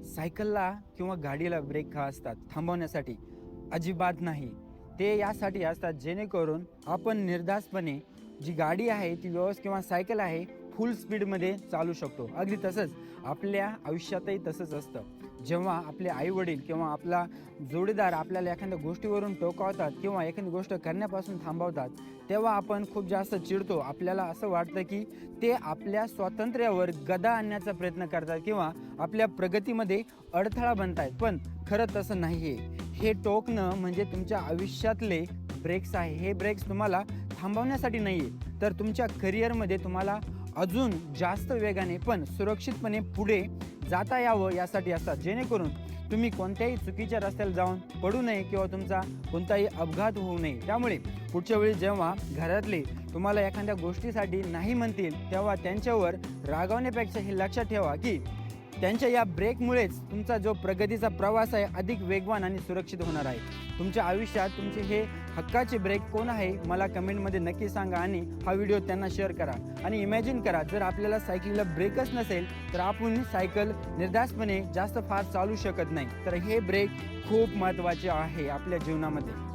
सायकलला किंवा गाडीला ब्रेक का असतात? थांबवण्यासाठी? अजिबात नाही. ते यासाठी असतात जेणेकरून आपण निर्धास्तपणे जी गाडी आहे ती किंवा सायकल आहे फुल स्पीडमध्ये चालू शकतो. अगदी तसंच आपल्या आयुष्यातही तसंच असतं. जेव्हा आपले आई-वडील किंवा आपला जोडीदार आपल्याला एखाद्या गोष्टीवरून टोकावतात किंवा एखादी गोष्ट करण्यापासून थांबवतात, तेव्हा आपण खूप जास्त चिडतो. आपल्याला असं वाटतं की ते आपल्या स्वातंत्र्यावर गदा आणण्याचा प्रयत्न करतात किंवा आपल्या प्रगतीमध्ये अडथळा बनत आहेत. पण खरं तसं नाही आहे. हे टोकणं म्हणजे तुमच्या आयुष्यातले ब्रेक्स आहे. हे ब्रेक्स तुम्हाला थांबवण्यासाठी नाही आहे, तर तुमच्या करिअरमध्ये तुम्हाला अजून जास्त वेगाने पण सुरक्षितपणे पुढे जाता यावं यासाठी असतात. जेणेकरून तुम्ही कोणत्याही चुकीच्या रस्त्याला जाऊन पडू नये किंवा तुमचा कोणताही अपघात होऊ नये. त्यामुळे पुढच्या वेळी जेव्हा घरातले तुम्हाला एखाद्या गोष्टीसाठी नाही म्हणतील, तेव्हा त्यांच्यावर रागावण्यापेक्षा हे लक्षात ठेवा की त्यांच्या या ब्रेकमुळेच तुमचा जो प्रगतीचा प्रवास आहे अधिक वेगवान आणि सुरक्षित होणार आहे. तुमच्या आयुष्यात तुमचे हे हक्काचे ब्रेक कोण आहे मला कमेंटमध्ये नक्की सांगा आणि हा व्हिडिओ त्यांना शेअर करा. आणि इमॅजिन करा, जर आपल्याला सायकलीला ब्रेकच नसेल तर आपण सायकल निर्धास्तपणे जास्त फास्ट चालू शकत नाही. तर हे ब्रेक खूप महत्त्वाचे आहे आपल्या जीवनामध्ये.